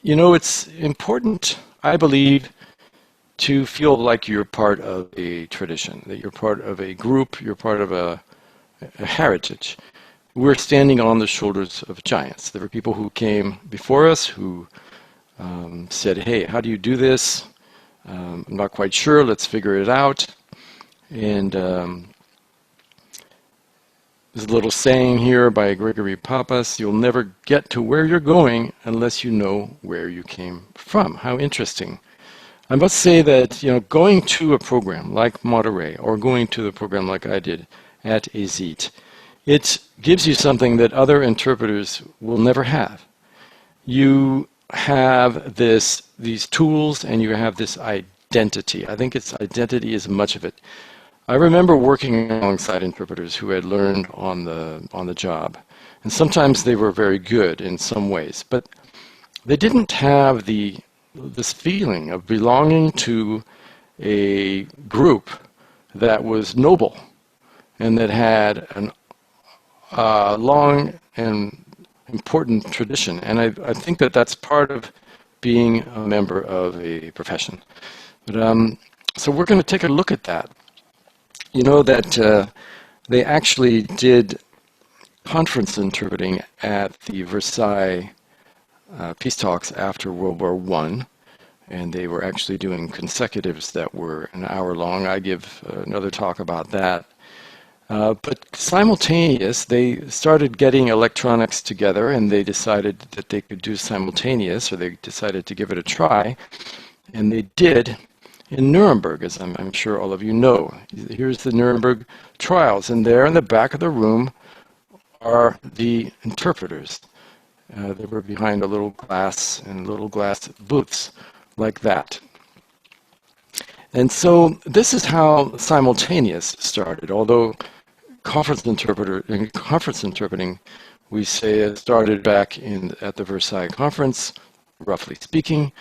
You know, it's important, I believe, to feel like you're part of a tradition, that you're part of a group, you're part of a heritage. We're standing on the shoulders of giants. There were people who came before us who said, hey, how do you do this? I'm not quite sure, let's figure it out. And there's a little saying here by Gregory Pappas, you'll never get to where you're going unless you know where you came from. How interesting. I must say that, you know, going to a program like Monterey or going to the program like I did at AIIC, it gives you something that other interpreters will never have. You have these tools and you have this identity. I think it's identity is much of it. I remember working alongside interpreters who had learned on the job, and sometimes they were very good in some ways, but they didn't have this feeling of belonging to a group that was noble and that had a long and important tradition. And I think that that's part of being a member of a profession. But, so we're going to take a look at that. You know that they actually did conference interpreting at the Versailles peace talks after World War I, and they were actually doing consecutives that were an hour long. I give another talk about that. But simultaneous, they started getting electronics together, and they decided that they could do simultaneous, or they decided to give it a try, and they did in Nuremberg, as I'm sure all of you know. Here's the Nuremberg trials, and there in the back of the room are the interpreters. They were behind a little glass and little glass booths like that. And so this is how simultaneous started, although conference interpreting, we say it started back at the Versailles Conference, roughly speaking.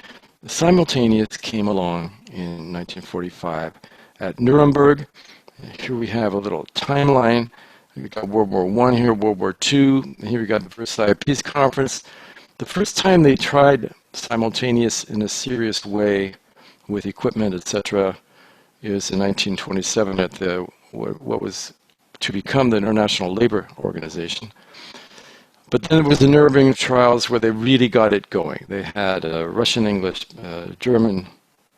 Simultaneous came along in 1945 at Nuremberg. Here we have a little timeline. We got World War I here, World War II. Here we got the Versailles Peace Conference. The first time they tried simultaneous in a serious way with equipment, etc., is in 1927 at what was to become the International Labor Organization. But then it was the Nuremberg trials where they really got it going. They had Russian, English, German,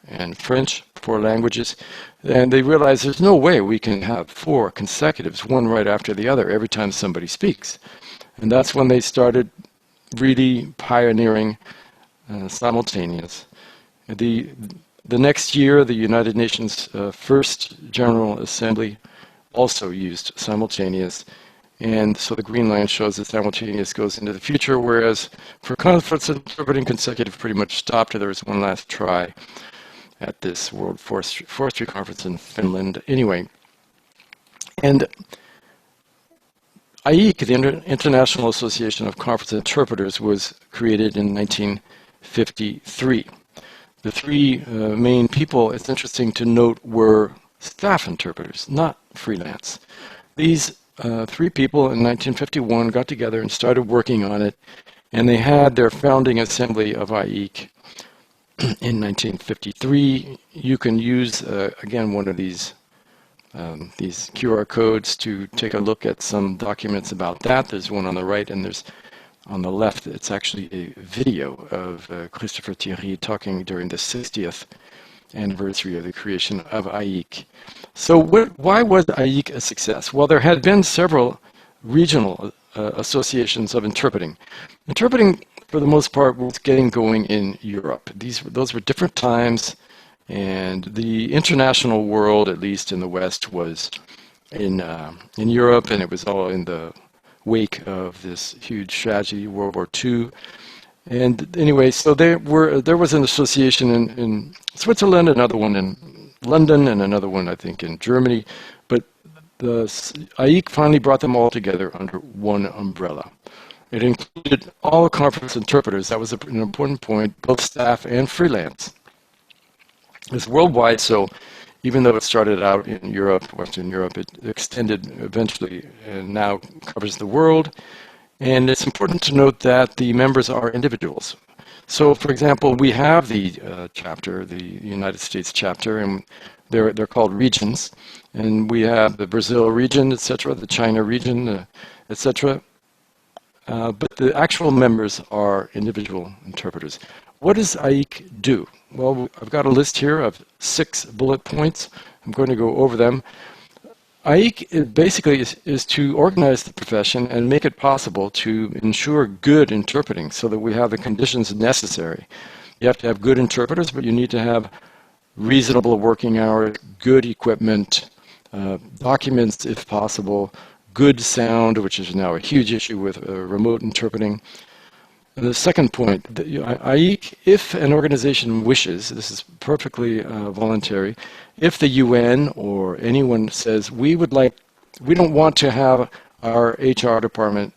and French, 4 languages, and they realized there's no way we can have 4 consecutives, one right after the other, every time somebody speaks. And that's when they started really pioneering simultaneous. The next year, the United Nations First General Assembly also used simultaneous. And so the green line shows that simultaneous goes into the future, whereas for conference interpreting, consecutive pretty much stopped. There was one last try at this World Forestry Conference in Finland. Anyway, and AIIC, the International Association of Conference Interpreters, was created in 1953. The 3 main people, it's interesting to note, were staff interpreters, not freelance. These 3 people in 1951 got together and started working on it, and they had their founding assembly of AIIC in 1953. You can use, again, one of these QR codes to take a look at some documents about that. There's one on the right, and there's on the left, it's actually a video of Christopher Terrien talking during the 60th anniversary of the creation of AIIC. So why was AIIC a success? Well, there had been several regional associations of interpreting. Interpreting, for the most part, was getting going in Europe. Those were different times, and the international world, at least in the West, was in Europe, and it was all in the wake of this huge tragedy, World War II. And anyway, so there was an association in Switzerland, another one in London, and another one, I think, in Germany. But the AIIC finally brought them all together under one umbrella. It included all conference interpreters. That was an important point, both staff and freelance. It's worldwide, so even though it started out in Europe, Western Europe, it extended eventually and now covers the world. And it's important to note that the members are individuals. So, for example, we have the chapter, the United States chapter, and they're called regions. And we have the Brazil region, etc., the China region, etc. But the actual members are individual interpreters. What does AIIC do? Well, I've got a list here of 6 bullet points. I'm going to go over them. AIIC basically is to organize the profession and make it possible to ensure good interpreting so that we have the conditions necessary. You have to have good interpreters, but you need to have reasonable working hours, good equipment, documents if possible, good sound, which is now a huge issue with remote interpreting. And the second point, AIIC, if an organization wishes, this is perfectly voluntary, if the UN or anyone says, we don't want to have our HR department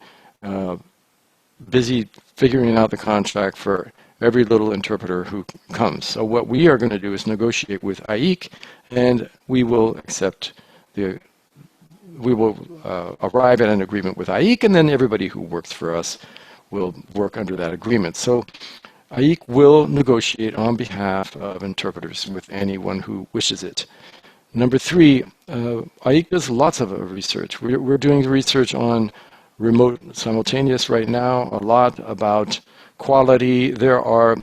busy figuring out the contract for every little interpreter who comes. So what we are going to do is negotiate with AIIC, and we will arrive at an agreement with AIIC, and then everybody who works for us will work under that agreement. So AIIC will negotiate on behalf of interpreters with anyone who wishes it. Number 3, AIIC does lots of research. We're doing research on remote simultaneous right now, a lot about quality. There are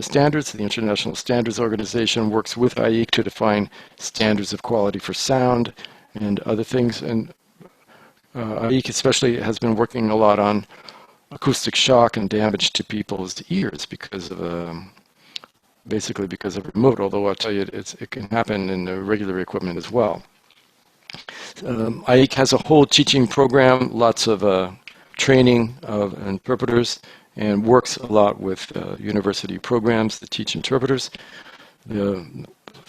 standards. The International Standards Organization works with AIIC to define standards of quality for sound and other things. And AIIC especially has been working a lot on acoustic shock and damage to people's ears because of basically because of remote, although I'll tell you it can happen in the regular equipment as well. AIIC has a whole teaching program, lots of training of interpreters, and works a lot with university programs that teach interpreters. The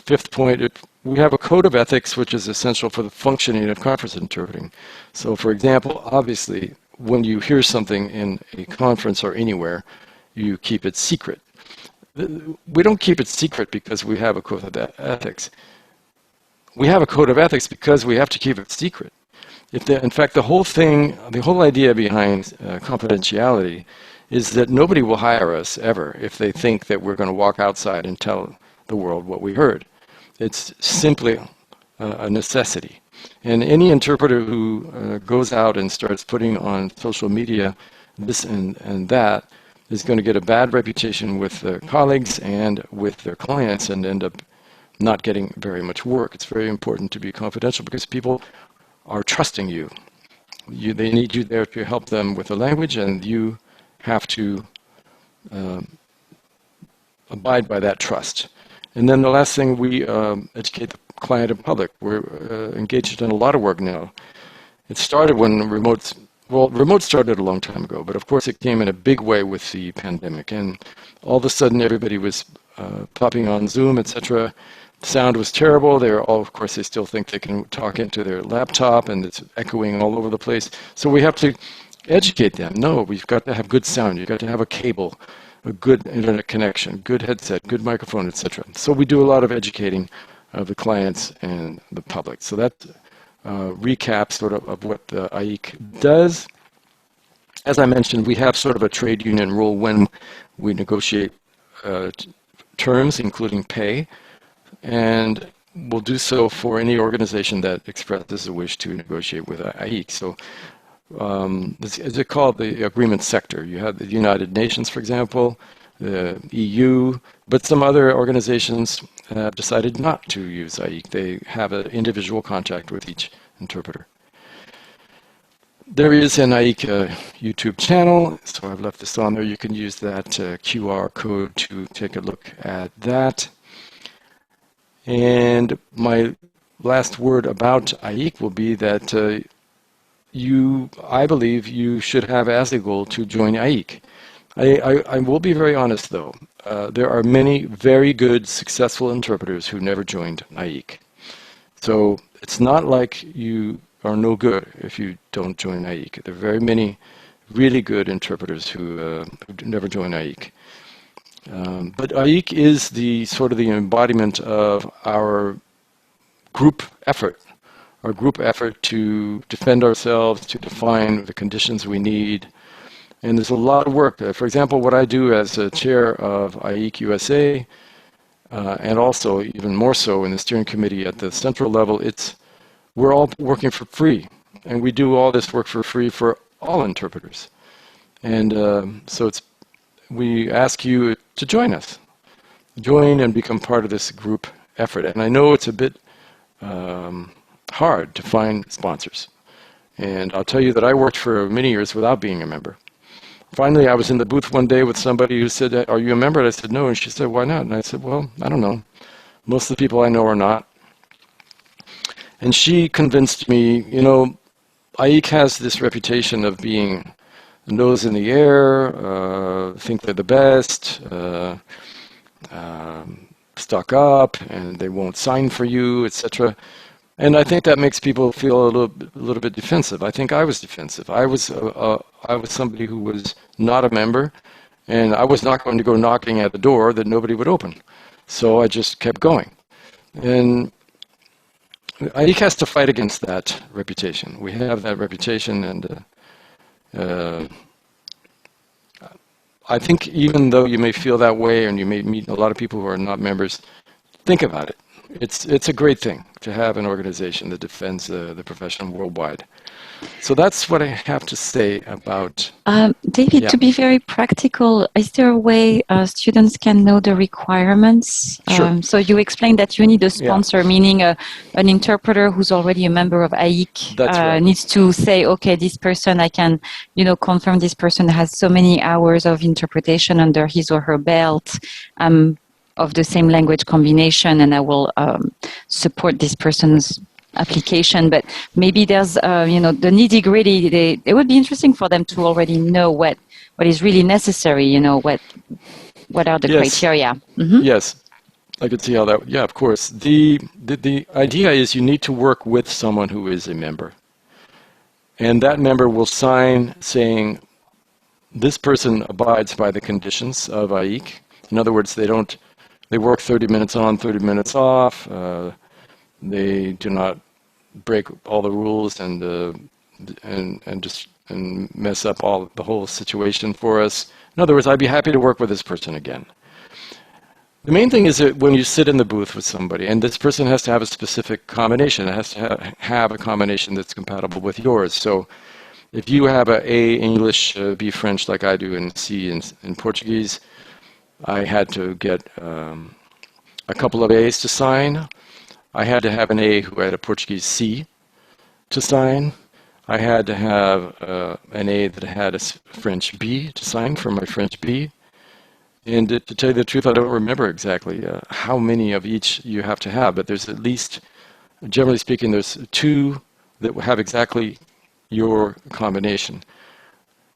5th point, we have a code of ethics which is essential for the functioning of conference interpreting. So for example, obviously, when you hear something in a conference or anywhere, you keep it secret. We don't keep it secret because we have a code of ethics. We have a code of ethics because we have to keep it secret. In fact, the whole idea behind confidentiality is that nobody will hire us ever if they think that we're going to walk outside and tell the world what we heard. It's simply a necessity. And any interpreter who goes out and starts putting on social media this and that is going to get a bad reputation with their colleagues and with their clients and end up not getting very much work. It's very important to be confidential because people are trusting you. They need you there to help them with the language, and you have to abide by that trust. And then the last thing, we educate the client and public. We're engaged in a lot of work now. It started when remote started a long time ago, but of course it came in a big way with the pandemic, and all of a sudden everybody was popping on Zoom, etc. The sound was terrible. Of course, they still think they can talk into their laptop, and it's echoing all over the place. So we have to educate them. No, we've got to have good sound. You've got to have a cable, a good internet connection, good headset, good microphone, etc. So we do a lot of educating of the clients and the public. So that recap sort of what the AIIC does. As I mentioned, we have sort of a trade union rule when we negotiate terms, including pay, and we'll do so for any organization that expresses a wish to negotiate with AIIC. So is it called the agreement sector? You have the United Nations, for example, the EU, but some other organizations have decided not to use AIIC. They have an individual contract with each interpreter. There is an AIIC YouTube channel, so I've left this on there. You can use that QR code to take a look at that. And my last word about AIIC will be that I believe you should have as a goal to join AIIC. I will be very honest, though. There are many very good, successful interpreters who never joined AIIC. So it's not like you are no good if you don't join AIIC. There are very many really good interpreters who never join AIIC. But AIIC is the sort of the embodiment of our group effort to defend ourselves, to define the conditions we need, And there's a lot of work. For example, what I do as a chair of AIIC USA, and also even more so in the steering committee at the central level, we're all working for free. And we do all this work for free for all interpreters. And so we ask you to join us. Join and become part of this group effort. And I know it's a bit hard to find sponsors. And I'll tell you that I worked for many years without being a member. Finally, I was in the booth one day with somebody who said, "Are you a member?" And I said, "No." And she said, "Why not?" And I said, "Well, I don't know. Most of the people I know are not." And she convinced me, you know, AIIC has this reputation of being nose in the air, think they're the best, stuck up, and they won't sign for you, etc. And I think that makes people feel a little bit defensive. I think I was defensive. I was somebody who was not a member, and I was not going to go knocking at the door that nobody would open. So I just kept going. And AIIC has to fight against that reputation. We have that reputation, and I think even though you may feel that way and you may meet a lot of people who are not members, think about it. It's a great thing to have an organization that defends the profession worldwide. So that's what I have to say about... David, yeah. To be very practical, is there a way students can know the requirements? Sure. So you explained that you need a sponsor, meaning an interpreter who's already a member of AIIC right. Needs to say, okay, this person, I can, confirm this person has so many hours of interpretation under his or her belt. Of the same language combination, and I will support this person's application. But maybe there's, the nitty-gritty. It would be interesting for them to already know what is really necessary. What are the criteria? Mm-hmm. Yes, I could see how that. Yeah, of course. The idea is you need to work with someone who is a member, and that member will sign saying this person abides by the conditions of AIIC. In other words, they work 30 minutes on, 30 minutes off. They do not break all the rules and mess up the whole situation for us. In other words, I'd be happy to work with this person again. The main thing is that when you sit in the booth with somebody, and this person has to have a specific combination. It has to have a combination that's compatible with yours. So if you have A English, B French like I do, and C in Portuguese, I had to get a couple of A's to sign. I had to have an A who had a Portuguese C to sign. I had to have an A that had a French B to sign for my French B. And to tell you the truth, I don't remember exactly how many of each you have to have, but there's at least, generally speaking, there's 2 that have exactly your combination.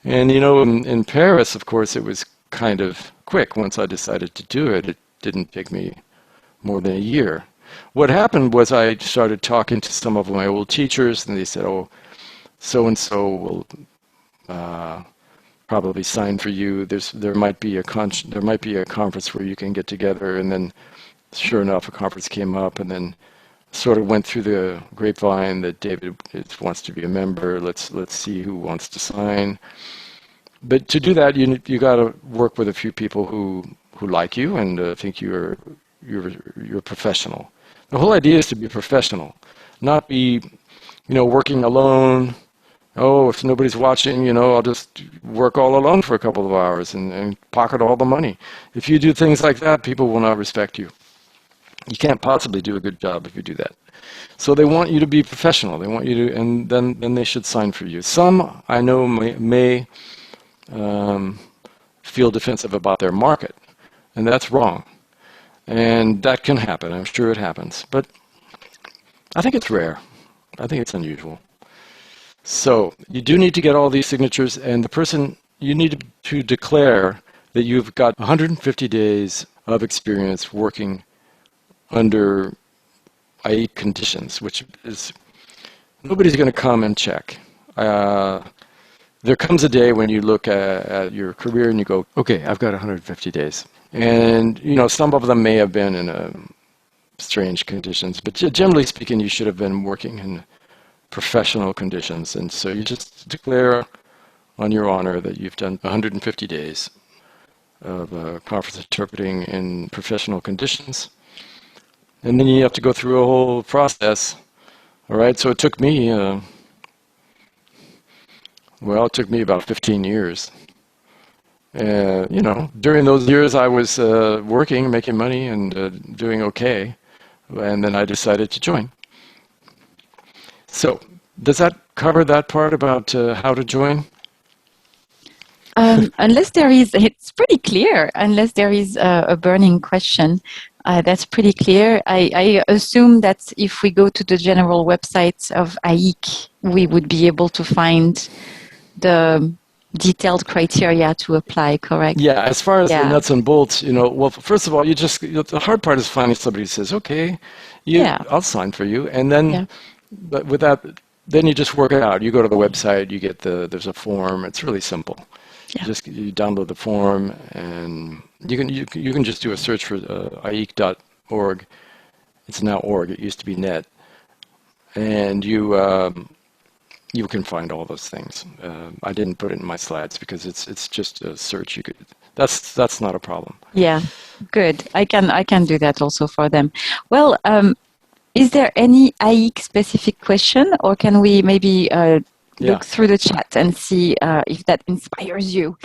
And in Paris, of course, it was kind of quick. Once I decided to do it, it didn't take me more than a year. What happened was I started talking to some of my old teachers, and they said, "Oh, so-and-so will probably sign for you. There might be a conference where you can get together." And then, sure enough, a conference came up, and then sort of went through the grapevine that David wants to be a member. Let's see who wants to sign. But to do that, you got to work with a few people who like you and think you're professional. The whole idea is to be professional, not be, working alone. Oh, if nobody's watching, I'll just work all alone for a couple of hours and pocket all the money. If you do things like that, people will not respect you. You can't possibly do a good job if you do that. So they want you to be professional. They want you to, and then they should sign for you. Some I know may feel defensive about their market, and that's wrong. And that can happen. I'm sure it happens. But I think it's rare. I think it's unusual. So you do need to get all these signatures, and you need to declare that you've got 150 days of experience working under AIIC conditions, which is, nobody's going to come and check. There comes a day when you look at your career and you go, okay, I've got 150 days. And, some of them may have been in strange conditions, but generally speaking, you should have been working in professional conditions. And so you just declare on your honor that you've done 150 days of conference interpreting in professional conditions. And then you have to go through a whole process. All right, so it took me, well, it took me about 15 years. You know, during those years I was working, making money, and doing okay. And then I decided to join. So, does that cover that part about how to join? Unless there is, it's pretty clear, unless there is a burning question. That's pretty clear. I assume that if we go to the general website of AIIC, we would be able to find the detailed criteria to apply, correct? Yeah, as far as the Yeah. nuts and bolts, you know, well, first of all, you just, the hard part is finding somebody who says, okay, Yeah. I'll sign for you. And then, Yeah. but with that, then you just work it out. You go to the website, you get there's a form. It's really simple. Yeah. You download the form, and you can just do a search for aiic.org. It's now org. It used to be net, and you can find all those things. I didn't put it in my slides because it's just a search. You could that's not a problem. Yeah. Good. I can do that also for them. Well, is there any AIIC specific question, or can we maybe look through the chat and see if that inspires you?